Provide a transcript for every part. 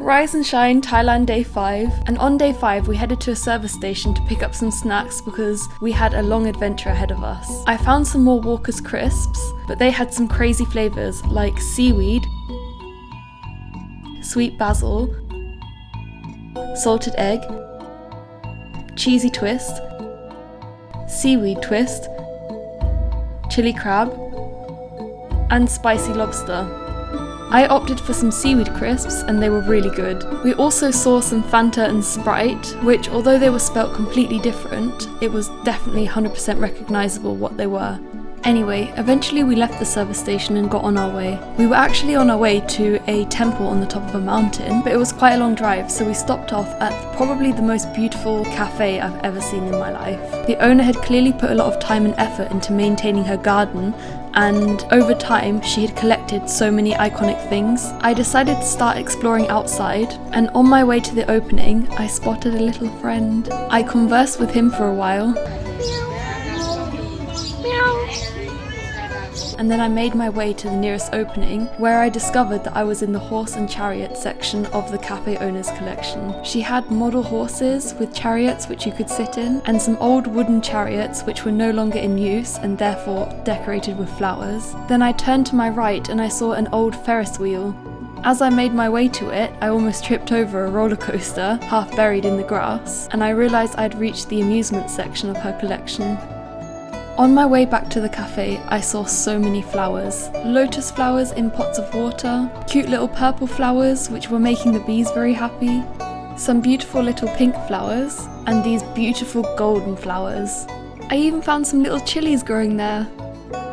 Rise and shine, Thailand day 5, and on day 5 we headed to a service station to pick up some snacks because we had a long adventure ahead of us. I found some more Walker's crisps, but they had some crazy flavours like seaweed, sweet basil, salted egg, cheesy twist, seaweed twist, chili crab, and spicy lobster. I opted for some seaweed crisps and they were really good. We also saw some Fanta and Sprite, which although they were spelt completely different, it was definitely 100% recognisable what they were. Anyway, eventually we left the service station and got on our way. We were actually on our way to a temple on the top of a mountain, but it was quite a long drive, so we stopped off at probably the most beautiful cafe I've ever seen in my life. The owner had clearly put a lot of time and effort into maintaining her garden, and over time she had collected so many iconic things. I decided to start exploring outside, and on my way to the opening, I spotted a little friend. I conversed with him for a while, and then I made my way to the nearest opening, where I discovered that I was in the horse and chariot section of the cafe owner's collection. She had model horses with chariots which you could sit in, and some old wooden chariots which were no longer in use and therefore decorated with flowers. Then I turned to my right and I saw an old Ferris wheel. As I made my way to it, I almost tripped over a roller coaster, half buried in the grass, and I realised I'd reached the amusement section of her collection. On my way back to the cafe, I saw so many flowers. Lotus flowers in pots of water, cute little purple flowers which were making the bees very happy, some beautiful little pink flowers, and these beautiful golden flowers. I even found some little chilies growing there.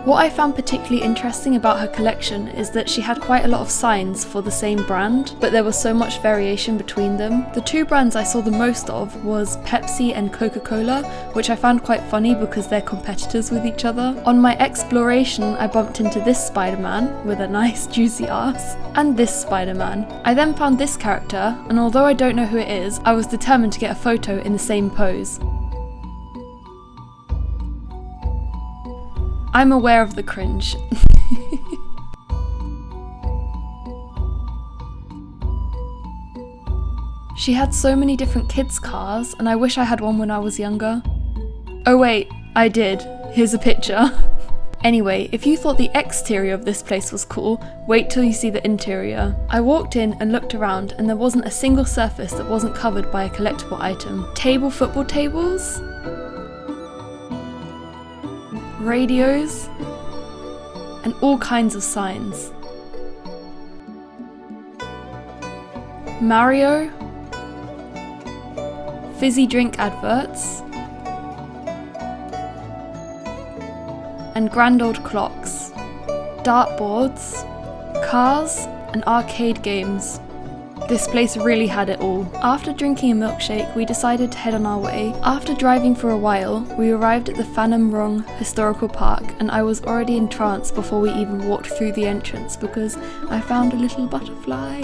What I found particularly interesting about her collection is that she had quite a lot of signs for the same brand, but there was so much variation between them. The two brands I saw the most of was Pepsi and Coca-Cola, which I found quite funny because they're competitors with each other. On my exploration, I bumped into this Spider-Man with a nice juicy ass, and this Spider-Man. I then found this character, and although I don't know who it is, I was determined to get a photo in the same pose. I'm aware of the cringe. She had so many different kids' cars, and I wish I had one when I was younger. Oh wait, I did. Here's a picture. Anyway, if you thought the exterior of this place was cool, wait till you see the interior. I walked in and looked around, and there wasn't a single surface that wasn't covered by a collectible item. Football tables? Radios, and all kinds of signs. Mario, fizzy drink adverts, and grand old clocks, dartboards, cars, and arcade games. This place really had it all. After drinking a milkshake, we decided to head on our way. After driving for a while, we arrived at the Phanam Rong Historical Park, and I was already in trance before we even walked through the entrance because I found a little butterfly.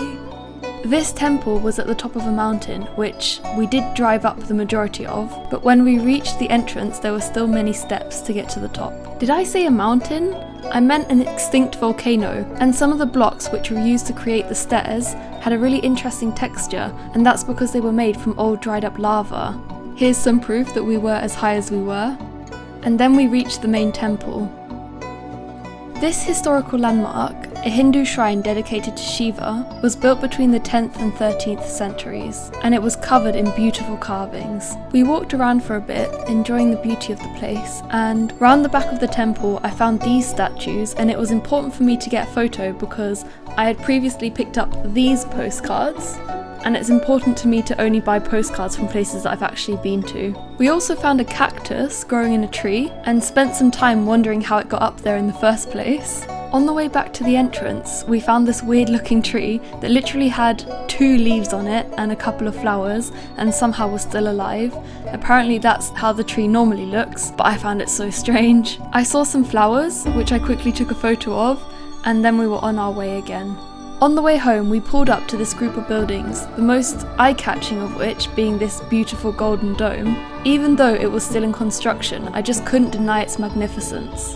This temple was at the top of a mountain, which we did drive up the majority of, but when we reached the entrance there were still many steps to get to the top. Did I say a mountain? I meant an extinct volcano, and some of the blocks which were used to create the stairs had a really interesting texture, and that's because they were made from old dried up lava. Here's some proof that we were as high as we were. And then we reached the main temple. This historical landmark, a Hindu shrine dedicated to Shiva, was built between the 10th and 13th centuries, and it was covered in beautiful carvings. We walked around for a bit, enjoying the beauty of the place, and round the back of the temple I found these statues, and it was important for me to get a photo because I had previously picked up these postcards, and it's important to me to only buy postcards from places that I've actually been to. We also found a cactus growing in a tree and spent some time wondering how it got up there in the first place. On the way back to the entrance, we found this weird looking tree that literally had 2 leaves on it and a couple of flowers and somehow was still alive. Apparently that's how the tree normally looks, but I found it so strange. I saw some flowers, which I quickly took a photo of, and then we were on our way again. On the way home, we pulled up to this group of buildings, the most eye-catching of which being this beautiful golden dome. Even though it was still in construction, I just couldn't deny its magnificence.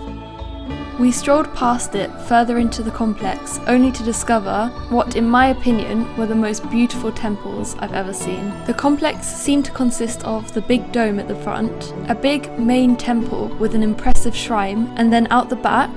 We strolled past it further into the complex, only to discover what, in my opinion, were the most beautiful temples I've ever seen. The complex seemed to consist of the big dome at the front, a big main temple with an impressive shrine, and then out the back,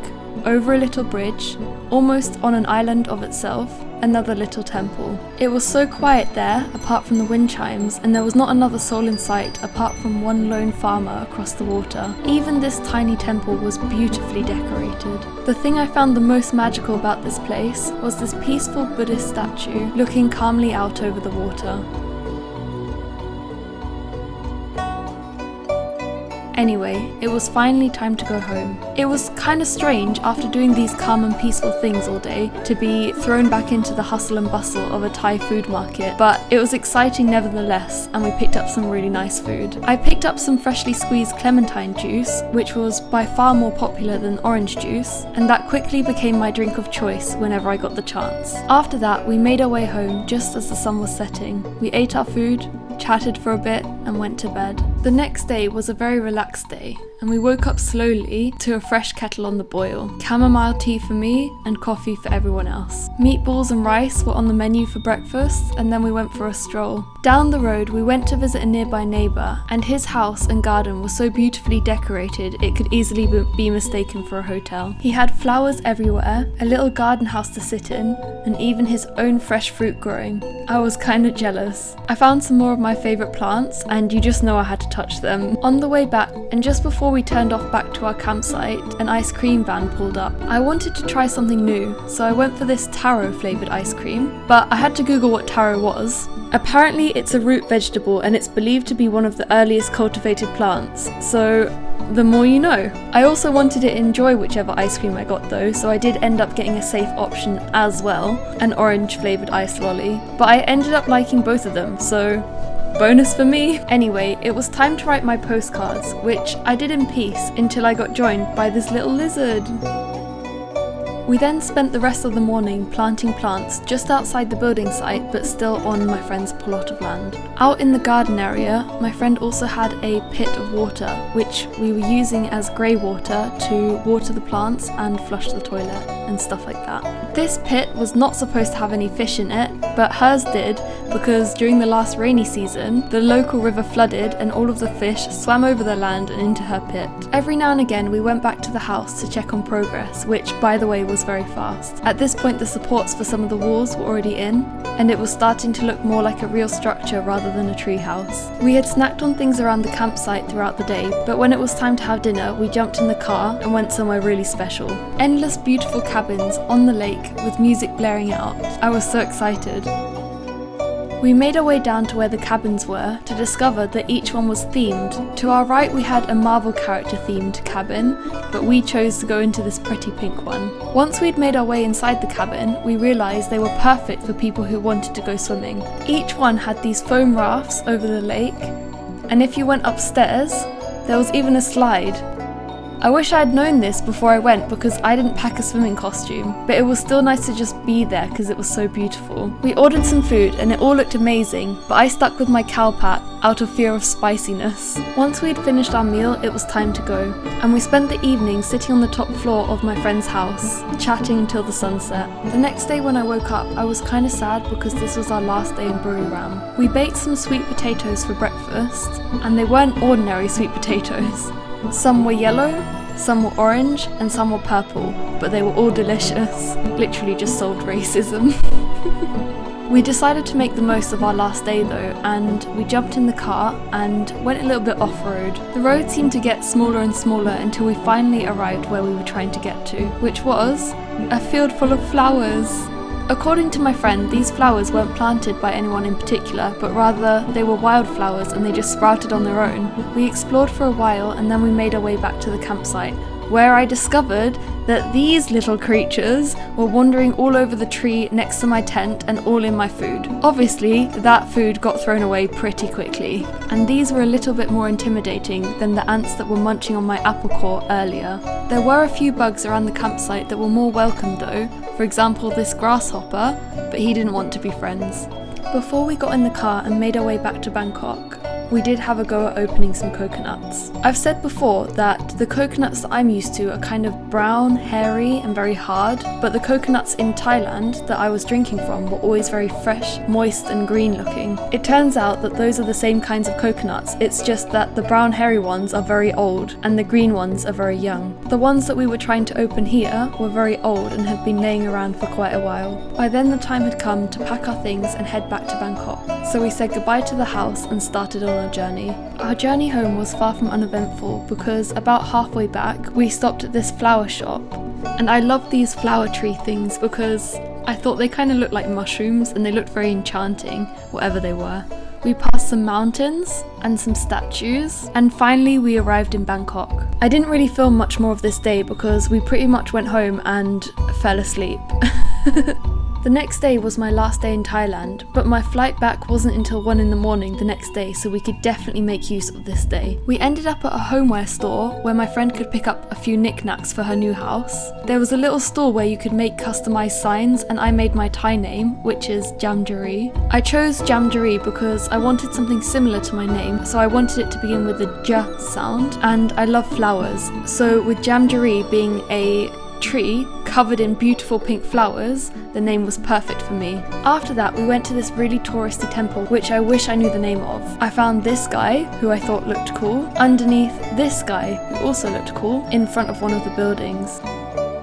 over a little bridge, almost on an island of itself, another little temple. It was so quiet there, apart from the wind chimes, and there was not another soul in sight apart from one lone farmer across the water. Even this tiny temple was beautifully decorated. The thing I found the most magical about this place was this peaceful Buddhist statue looking calmly out over the water. Anyway, it was finally time to go home. It was kinda strange after doing these calm and peaceful things all day to be thrown back into the hustle and bustle of a Thai food market, but it was exciting nevertheless, and we picked up some really nice food. I picked up some freshly squeezed clementine juice, which was by far more popular than orange juice, and that quickly became my drink of choice whenever I got the chance. After that, we made our way home just as the sun was setting. We ate our food, chatted for a bit, and went to bed. The next day was a very relaxed day, and we woke up slowly to a fresh kettle on the boil, chamomile tea for me and coffee for everyone else. Meatballs and rice were on the menu for breakfast, and then we went for a stroll. Down the road we went to visit a nearby neighbour, and his house and garden was so beautifully decorated it could easily be mistaken for a hotel. He had flowers everywhere, a little garden house to sit in, and even his own fresh fruit growing. I was kinda jealous. I found some more of my favourite plants, and you just know I had to touch them. On the way back, and just before we turned off back to our campsite, an ice cream van pulled up. I wanted to try something new, so I went for this taro flavoured ice cream, but I had to Google what taro was. Apparently it's a root vegetable and it's believed to be one of the earliest cultivated plants, so the more you know. I also wanted to enjoy whichever ice cream I got though, so I did end up getting a safe option as well, an orange flavoured ice lolly, but I ended up liking both of them, so bonus for me. Anyway, it was time to write my postcards, which I did in peace until I got joined by this little lizard. We then spent the rest of the morning planting plants just outside the building site but still on my friend's plot of land. Out in the garden area, my friend also had a pit of water, which we were using as grey water to water the plants and flush the toilet and stuff like that. This pit was not supposed to have any fish in it, but hers did because during the last rainy season, the local river flooded and all of the fish swam over the land and into her pit. Every now and again we went back to the house to check on progress, which by the way was very fast. At this point the supports for some of the walls were already in, and it was starting to look more like a real structure rather than a tree house. We had snacked on things around the campsite throughout the day, but when it was time to have dinner, we jumped in the car and went somewhere really special. Endless beautiful cabins on the lake with music blaring out. I was so excited. We made our way down to where the cabins were to discover that each one was themed. To our right we had a Marvel character themed cabin, but we chose to go into this pretty pink one. Once we'd made our way inside the cabin, we realised they were perfect for people who wanted to go swimming. Each one had these foam rafts over the lake, and if you went upstairs, there was even a slide. I wish I had known this before I went because I didn't pack a swimming costume, but it was still nice to just be there because it was so beautiful. We ordered some food and it all looked amazing, but I stuck with my cowpat out of fear of spiciness. Once we'd finished our meal, it was time to go, and we spent the evening sitting on the top floor of my friend's house, chatting until the sunset. The next day when I woke up, I was kinda sad because this was our last day in Buriram. We baked some sweet potatoes for breakfast, and they weren't ordinary sweet potatoes. Some were yellow, some were orange, and some were purple, but they were all delicious. Literally just solved racism. We decided to make the most of our last day though, and we jumped in the car and went a little bit off-road. The road seemed to get smaller and smaller until we finally arrived where we were trying to get to, which was a field full of flowers. According to my friend, these flowers weren't planted by anyone in particular, but rather they were wildflowers and they just sprouted on their own. We explored for a while and then we made our way back to the campsite, where I discovered that these little creatures were wandering all over the tree next to my tent and all in my food. Obviously, that food got thrown away pretty quickly, and these were a little bit more intimidating than the ants that were munching on my apple core earlier. There were a few bugs around the campsite that were more welcome though, for example this grasshopper, but he didn't want to be friends. Before we got in the car and made our way back to Bangkok, we did have a go at opening some coconuts. I've said before that the coconuts that I'm used to are kind of brown, hairy and very hard, but the coconuts in Thailand that I was drinking from were always very fresh, moist and green looking. It turns out that those are the same kinds of coconuts, it's just that the brown hairy ones are very old and the green ones are very young. The ones that we were trying to open here were very old and had been laying around for quite a while. By then the time had come to pack our things and head back to Bangkok, so we said goodbye to the house and started on our journey. Our journey home was far from uneventful because about halfway back we stopped at this flower shop, and I love these flower tree things because I thought they kind of looked like mushrooms and they looked very enchanting, whatever they were. We passed some mountains and some statues, and finally we arrived in Bangkok. I didn't really film much more of this day because we pretty much went home and fell asleep. The next day was my last day in Thailand, but my flight back wasn't until 1 in the morning the next day, so we could definitely make use of this day. We ended up at a homeware store where my friend could pick up a few knickknacks for her new house. There was a little store where you could make customized signs, and I made my Thai name, which is Jamjari. I chose Jamjari because I wanted something similar to my name, so I wanted it to begin with the J sound, and I love flowers. So with Jamjari being a tree covered in beautiful pink flowers, the name was perfect for me. After that we went to this really touristy temple which I wish I knew the name of. I found this guy who I thought looked cool underneath this guy who also looked cool in front of one of the buildings.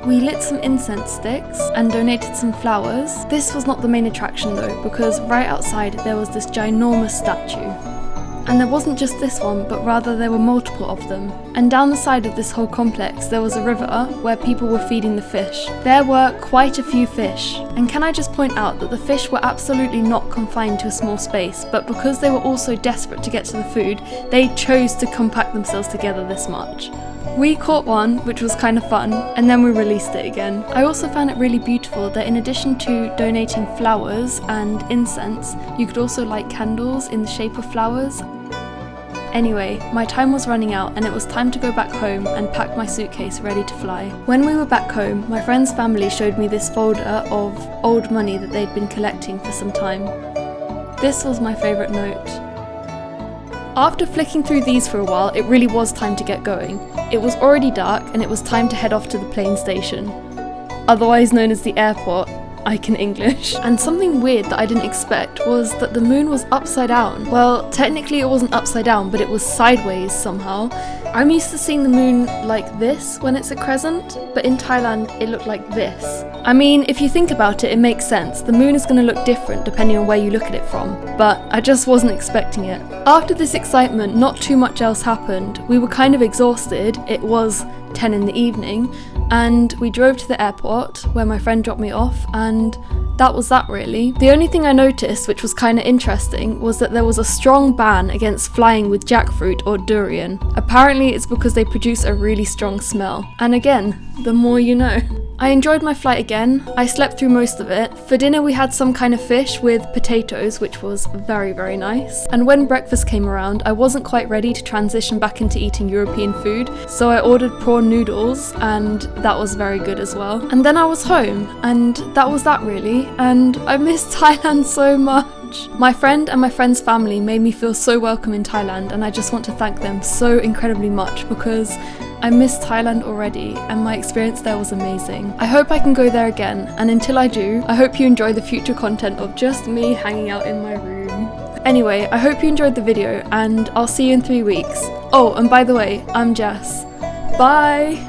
We lit some incense sticks and donated some flowers. This was not the main attraction though, because right outside there was this ginormous statue. And there wasn't just this one, but rather there were multiple of them. And down the side of this whole complex there was a river where people were feeding the fish. There were quite a few fish. And can I just point out that the fish were absolutely not confined to a small space, but because they were all so desperate to get to the food, they chose to compact themselves together this much. We caught one, which was kind of fun, and then we released it again. I also found it really beautiful that in addition to donating flowers and incense, you could also light candles in the shape of flowers. Anyway, my time was running out and it was time to go back home and pack my suitcase ready to fly. When we were back home, my friend's family showed me this folder of old money that they'd been collecting for some time. This was my favourite note. After flicking through these for a while, it really was time to get going. It was already dark and it was time to head off to the plane station, otherwise known as the airport. I can English. And something weird that I didn't expect was that the moon was upside down. Well, technically it wasn't upside down, but it was sideways somehow. I'm used to seeing the moon like this when it's a crescent, but in Thailand it looked like this. I mean, if you think about it, it makes sense. The moon is going to look different depending on where you look at it from, but I just wasn't expecting it. After this excitement, not too much else happened. We were kind of exhausted. It was 10 in the evening, and we drove to the airport where my friend dropped me off, and that was that really. The only thing I noticed, which was kind of interesting, was that there was a strong ban against flying with jackfruit or durian. Apparently it's because they produce a really strong smell. And again, the more you know. I enjoyed my flight again. I slept through most of it. For dinner we had some kind of fish with potatoes, which was very, very nice. And when breakfast came around, I wasn't quite ready to transition back into eating European food, so I ordered prawn noodles, and that was very good as well. And then I was home, and that was that really. And I missed Thailand so much. My friend and my friend's family made me feel so welcome in Thailand, and I just want to thank them so incredibly much because I miss Thailand already and my experience there was amazing. I hope I can go there again, and until I do, I hope you enjoy the future content of just me hanging out in my room. Anyway, I hope you enjoyed the video and I'll see you in 3 weeks. Oh, and by the way, I'm Jess. Bye!